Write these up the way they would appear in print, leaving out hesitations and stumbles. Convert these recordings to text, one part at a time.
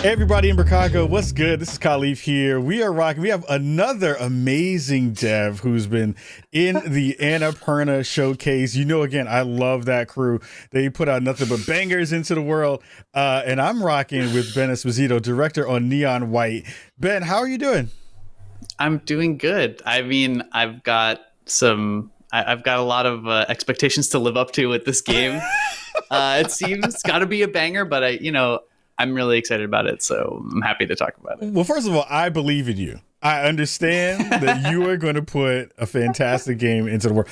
Hey everybody in Brookago, what's good? This is Kahlief here. We are rocking. We have another amazing dev who's been in the Annapurna showcase. You know, again, I love that crew. They put out nothing but bangers into the world. And I'm rocking with Ben Esposito, director on Neon White. Ben, how are you doing? I'm doing good. I mean, I've got a lot of expectations to live up to with this game. It seems got to be a banger, but I'm really excited about it, so I'm happy to talk about it. Well, first of all, I believe in you. I understand that you are going to put a fantastic game into the world.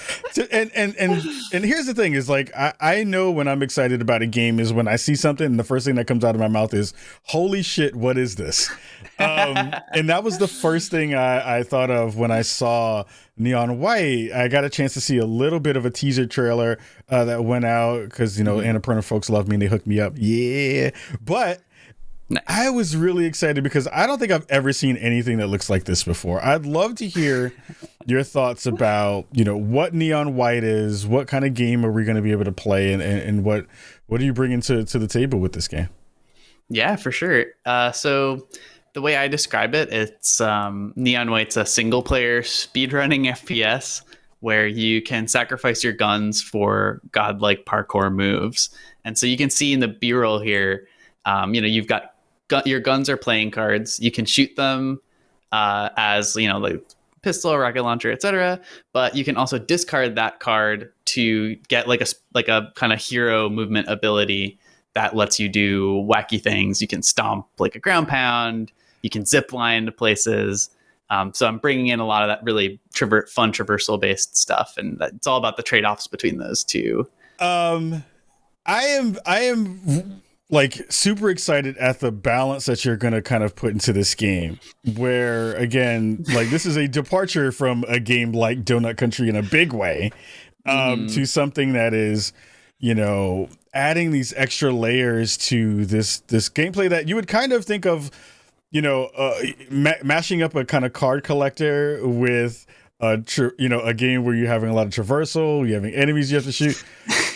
And here's the thing: is like I know when I'm excited about a game is when I see something, and the first thing that comes out of my mouth is, "Holy shit, what is this?" And that was the first thing I thought of when I saw Neon White. I got a chance to see a little bit of a teaser trailer that went out because Annapurna folks love me and they hooked me up. Yeah, but. Nice. I was really excited because I don't think I've ever seen anything that looks like this before. I'd love to hear your thoughts about, what Neon White is, what kind of game are we going to be able to play, and what are you bringing to the table with this game? Yeah, for sure. So the way I describe it, it's Neon White's a single player speedrunning FPS where you can sacrifice your guns for godlike parkour moves. And so you can see in the B-roll here, you've got your guns are playing cards. You can shoot them as like pistol, rocket launcher, etc. But you can also discard that card to get like a kind of hero movement ability that lets you do wacky things. You can stomp like a ground pound. You can zip line to places. So I'm bringing in a lot of that really fun traversal based stuff, and it's all about the trade offs between those two. I am like super excited at the balance that you're going to kind of put into this game where, again, like this is a departure from a game like Donut Country in a big way to something that is, adding these extra layers to this gameplay that you would kind of think of, mashing up a kind of card collector with a game where you're having a lot of traversal, you're having enemies you have to shoot.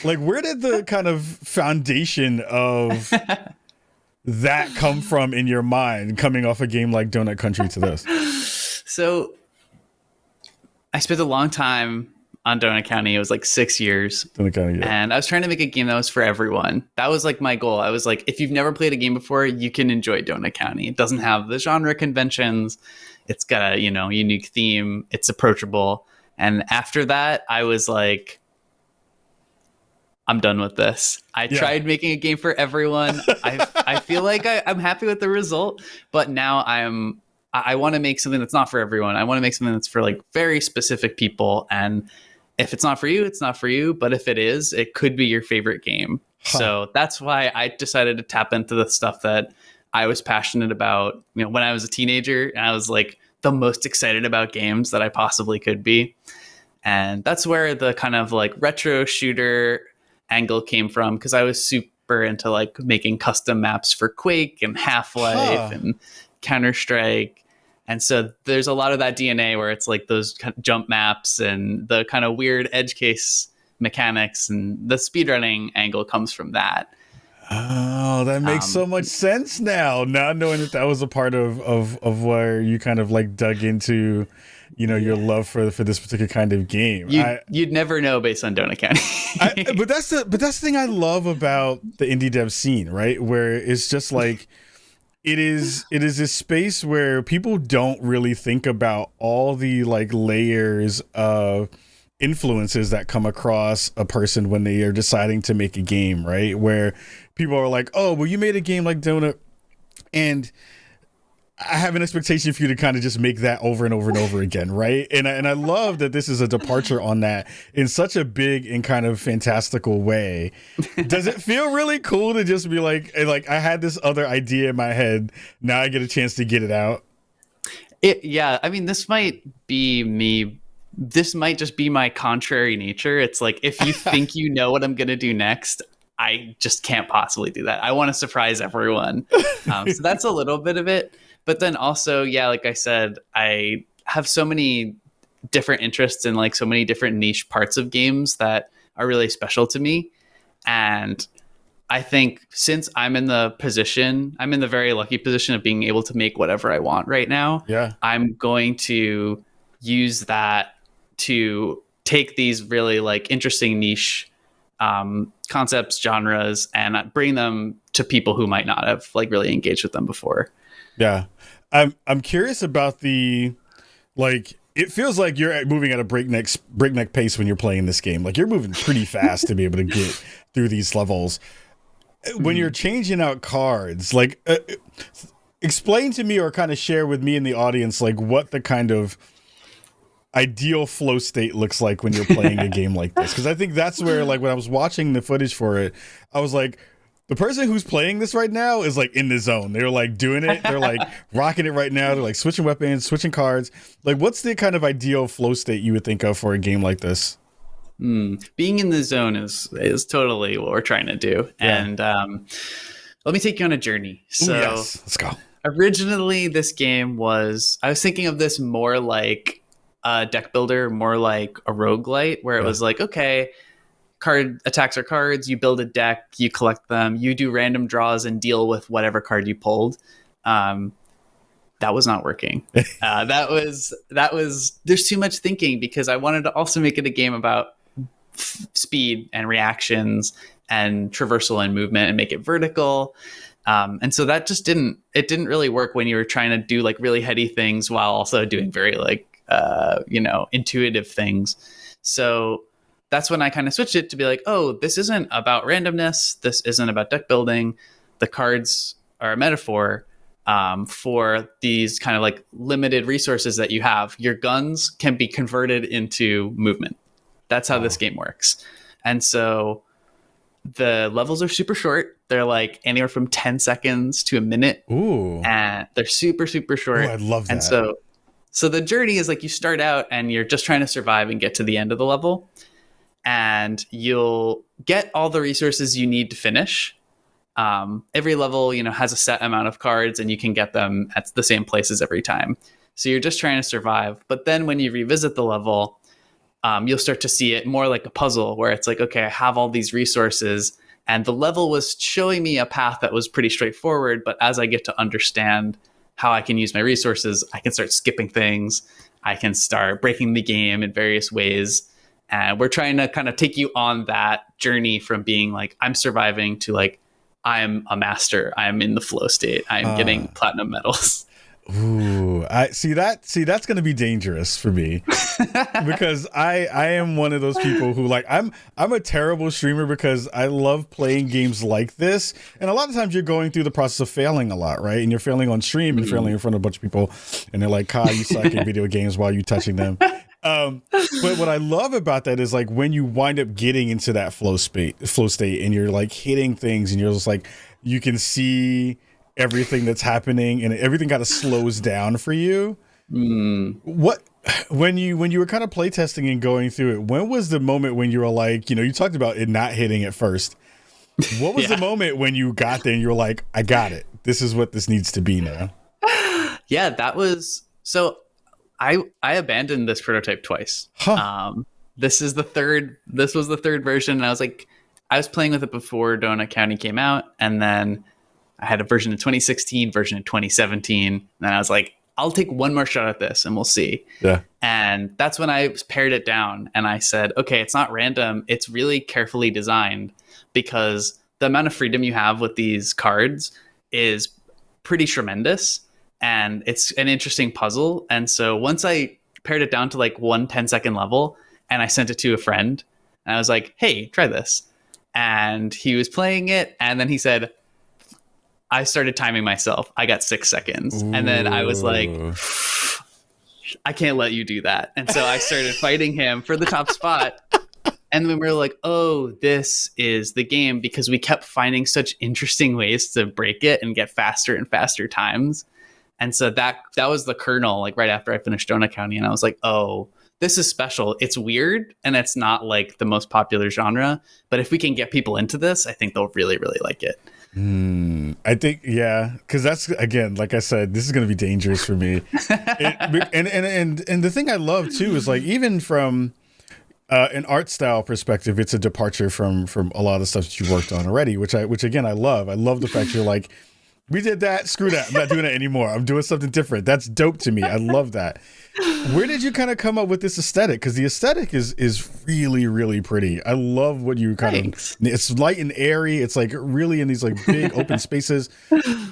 Like, where did the kind of foundation of that come from in your mind, coming off a game like Donut Country to this? So, I spent a long time on Donut County. It was like 6 years. Donut County, yeah. And I was trying to make a game that was for everyone. That was like my goal. I was like, if you've never played a game before, you can enjoy Donut County. It doesn't have the genre conventions. It's got a, unique theme. It's approachable. And after that, I was like, I'm done with this. I tried making a game for everyone. I feel like I'm happy with the result, but now I want to make something that's not for everyone. I want to make something that's for like very specific people. And if it's not for you, it's not for you. But if it is, it could be your favorite game. Huh. So that's why I decided to tap into the stuff that I was passionate about, when I was a teenager, and I was like the most excited about games that I possibly could be. And that's where the kind of like retro shooter angle came from, because I was super into like making custom maps for Quake and Half-Life and Counter-Strike. And so there's a lot of that DNA where it's like those kind of jump maps and the kind of weird edge case mechanics, and the speedrunning angle comes from that. Oh, that makes so much sense now. Now knowing that was a part of where you kind of like dug into, your love for this particular kind of game. You'd never know based on Donut County. But that's the thing I love about the indie dev scene, right? Where it's just like it is this space where people don't really think about all the like layers of influences that come across a person when they are deciding to make a game, right? Where people are like, oh, well, you made a game like Donut, and I have an expectation for you to kind of just make that over and over and over again, right? And I love that this is a departure on that in such a big and kind of fantastical way. Does it feel really cool to just be like I had this other idea in my head, now I get a chance to get it out? Yeah, I mean, this might be me. This might just be my contrary nature. It's like, if you think you know what I'm going to do next, I just can't possibly do that. I want to surprise everyone. So that's a little bit of it. But then also, yeah, like I said, I have so many different interests in like so many different niche parts of games that are really special to me. And I think since I'm in the very lucky position of being able to make whatever I want right now. Yeah. I'm going to use that to take these really like interesting niche concepts, genres, and bring them to people who might not have like really engaged with them before. Yeah. I'm curious about like, it feels like you're moving at a breakneck pace when you're playing this game. Like, you're moving pretty fast to be able to get through these levels. When you're changing out cards, like, explain to me or kind of share with me and the audience, like, what the kind of ideal flow state looks like when you're playing a game like this. Because I think that's where, like, when I was watching the footage for it, I was like, the person who's playing this right now is like in the zone. They're like doing it. They're like rocking it right now. They're like switching weapons, switching cards. Like, what's the kind of ideal flow state you would think of for a game like this? Being in the zone is totally what we're trying to do. Yeah. And let me take you on a journey. So ooh, yes. Let's go. Originally, this game I was thinking of this more like a deck builder, more like a roguelite, where it was like, okay, card attacks are cards, you build a deck, you collect them, you do random draws and deal with whatever card you pulled. That was not working. That was there's too much thinking, because I wanted to also make it a game about speed and reactions and traversal and movement and make it vertical. And so that just didn't really work when you were trying to do like really heady things while also doing very like intuitive things. So that's when I kind of switched it to be like, oh, this isn't about randomness. This isn't about deck building. The cards are a metaphor for these kind of like limited resources that you have. Your guns can be converted into movement. That's how this game works. And so the levels are super short. They're like anywhere from 10 seconds to a minute. Ooh. And they're super, super short. Ooh, I love that. And so the journey is like you start out and you're just trying to survive and get to the end of the level. And you'll get all the resources you need to finish. Every level, has a set amount of cards, and you can get them at the same places every time. So you're just trying to survive. But then when you revisit the level, you'll start to see it more like a puzzle, where it's like, okay, I have all these resources, and the level was showing me a path that was pretty straightforward. But as I get to understand how I can use my resources, I can start skipping things. I can start breaking the game in various ways. And we're trying to kind of take you on that journey from being like, I'm surviving, to like, I'm a master. I'm in the flow state. I'm getting platinum medals. Ooh, I see that. See, that's going to be dangerous for me because I am one of those people who like, I'm a terrible streamer because I love playing games like this. And a lot of times you're going through the process of failing a lot, right? And you're failing on stream and failing in front of a bunch of people. And they're like, Kai, you suck in video games while you touching them. But what I love about that is like when you wind up getting into that flow state and you're like hitting things and you're just like, you can see everything that's happening and everything kind of slows down for you. What, when you were kind of playtesting and going through it, when was the moment when you were like, you talked about it not hitting at first. What was the moment when you got there and you were like, I got it. This is what this needs to be now. Yeah, that was so. I abandoned this prototype twice. This was the third version, and I was playing with it before Donut County came out, and then I had a version in 2016, version in 2017, and I was like, I'll take one more shot at this and we'll see. Yeah. And that's when I pared it down and I said, okay, it's not random. It's really carefully designed, because the amount of freedom you have with these cards is pretty tremendous. And it's an interesting puzzle. And so once I pared it down to like 1 10-second level and I sent it to a friend and I was like, hey, try this. And he was playing it. And then he said, I started timing myself. I got 6 seconds. Ooh. And then I was like, I can't let you do that. And so I started fighting him for the top spot. And then we were like, oh, this is the game, because we kept finding such interesting ways to break it and get faster and faster times. And so that was the kernel, like right after I finished Donut County. And I was like, oh, this is special. It's weird. And it's not like the most popular genre. But if we can get people into this, I think they'll really, really like it. I think, yeah, because that's, again, like I said, this is going to be dangerous for me. And the thing I love, too, is like, even from, an art style perspective, it's a departure from a lot of the stuff that you worked on already, which again I love. I love the fact you're like, we did that, screw that, I'm not doing it anymore. I'm doing something different. That's dope to me. I love that. Where did you kind of come up with this aesthetic? Because the aesthetic is really, really pretty. I love what you it's light and airy. It's like really in these like big open spaces.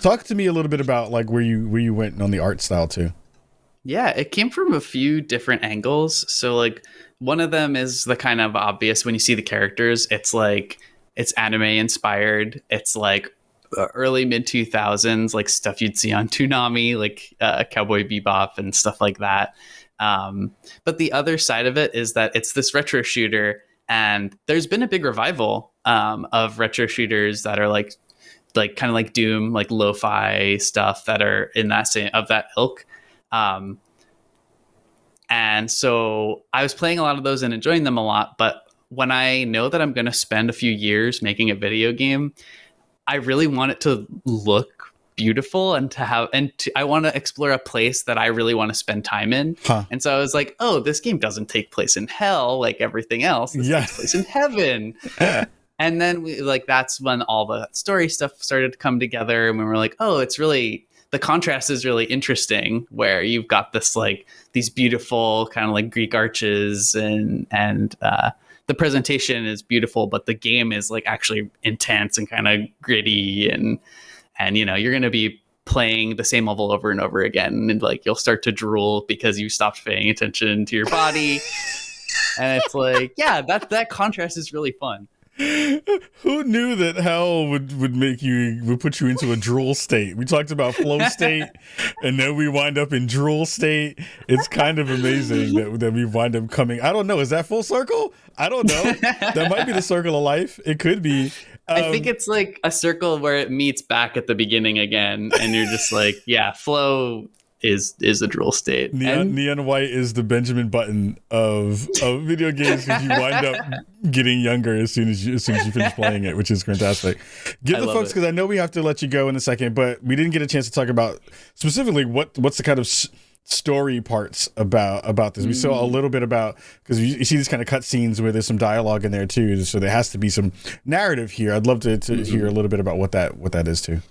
Talk to me a little bit about like where you went on the art style too. Yeah, it came from a few different angles. So like one of them is the kind of obvious when you see the characters, it's like it's anime inspired. It's like early mid 2000s, like stuff you'd see on Toonami, like Cowboy Bebop and stuff like that. But the other side of it is that it's this retro shooter, and there's been a big revival of retro shooters that are like kind of like Doom, like lo-fi stuff that are in that same of that ilk. And so I was playing a lot of those and enjoying them a lot. But when I know that I'm going to spend a few years making a video game, I really want it to look beautiful and I want to explore a place that I really want to spend time in. And so I was like, oh, this game doesn't take place in hell like everything else. This takes place in heaven. And then that's when all the story stuff started to come together, and we were like, oh, it's really, the contrast is really interesting, where you've got this like these beautiful kind of like Greek arches and the presentation is beautiful, but the game is like actually intense and kind of gritty, and you know, you're going to be playing the same level over and over again, and like you'll start to drool because you stopped paying attention to your body. And it's like, yeah, that contrast is really fun. Who knew that hell would put you into a drool state? We talked about flow state, and then we wind up in drool state. It's kind of amazing that we wind up coming. I don't know. Is that full circle? I don't know. That might be the circle of life. It could be. I think it's like a circle where it meets back at the beginning again, and you're just like, yeah, flow is a drool state. Neon white is the Benjamin Button of video games, because you wind up getting younger as soon as you finish playing it, which is fantastic. Give the folks, because I know we have to let you go in a second, but we didn't get a chance to talk about specifically what's the kind of story parts about this. We saw a little bit about, because you see these kind of cut scenes where there's some dialogue in there too, so there has to be some narrative here. I'd love to hear a little bit about what that is too.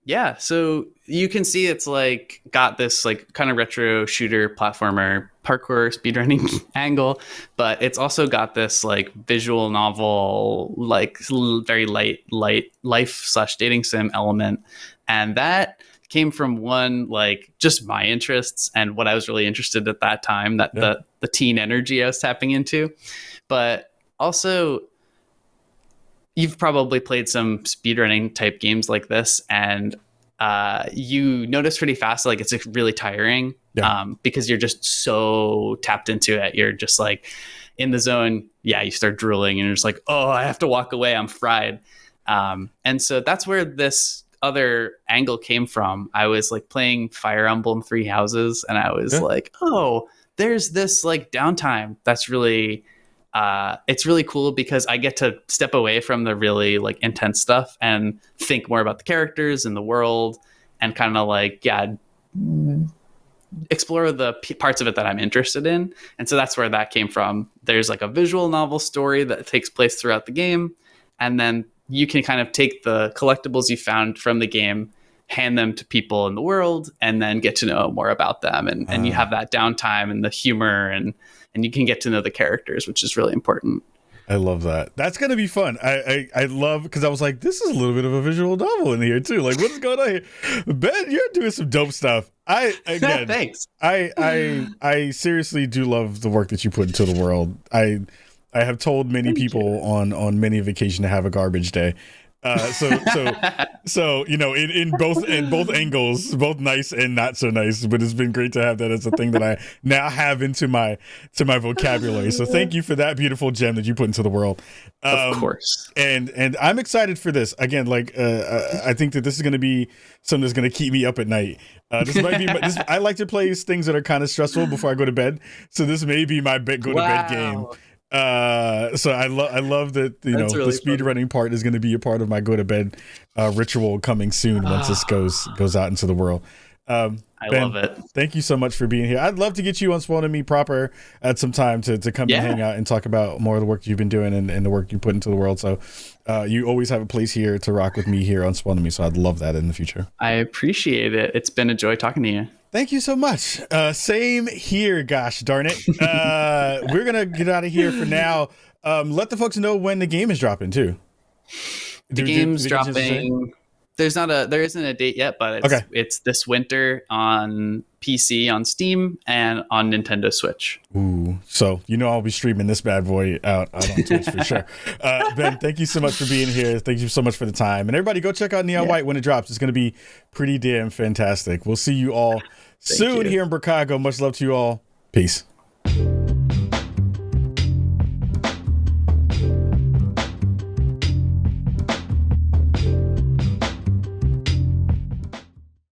Yeah, so you can see it's like got this like kind of retro shooter platformer parkour speedrunning angle, but it's also got this like visual novel, like very light life/dating sim element. And that came from one, like just my interests and what I was really interested at that time, that the teen energy I was tapping into. But also, you've probably played some speedrunning type games like this, and you notice pretty fast, like it's really tiring, because you're just so tapped into it. You're just like in the zone. Yeah, you start drooling, and you're just like, oh, I have to walk away. I'm fried. And so that's where this other angle came from. I was like playing Fire Emblem Three Houses, and I was like, oh, there's this like downtime that's really it's really cool, because I get to step away from the really like intense stuff and think more about the characters and the world, and kind of like, explore the parts of it that I'm interested in. And so that's where that came from. There's like a visual novel story that takes place throughout the game, and then you can kind of take the collectibles you found from the game, hand them to people in the world, and then get to know more about them. And you have that downtime and the humor, and you can get to know the characters, which is really important. I love that. That's going to be fun. I love, because I was like, this is a little bit of a visual novel in here too. Like, what's going on here? Ben, you're doing some dope stuff. Thanks. I seriously do love the work that you put into the world. I have told many people on many a vacation to have a garbage day. So you know, in both angles, both nice and not so nice, but it's been great to have that as a thing that I now have into my vocabulary. So thank you for that beautiful gem that you put into the world. Of course. And I'm excited for this. Again, like I think that this is going to be something that's going to keep me up at night. This might be I like to play things that are kind of stressful before I go to bed. So this may be my go to bed game. So I love that, you know, really the speed running part is going to be a part of my go to bed ritual coming soon once this goes out into the world. I Ben, love it. Thank you so much for being here. I'd love to get you on Spawn and Me proper at some time to come and hang out and talk about more of the work you've been doing and the work you put into the world. So you always have a place here to rock with me here on Spawn and Me. So I'd love that in the future. I appreciate it. It's been a joy talking to you. Thank you so much. Same here. Gosh darn it. We're going to get out of here for now. Let the folks know when the game is dropping too. The game's dropping. There isn't a date yet, but it's this winter on PC, on Steam, and on Nintendo Switch. Ooh, so I'll be streaming this bad boy out on Twitch for sure. Ben, thank you so much for being here. Thank you so much for the time. And everybody go check out Neon White when it drops. It's going to be pretty damn fantastic. We'll see you all soon here in Brookago. Much love to you all. Peace.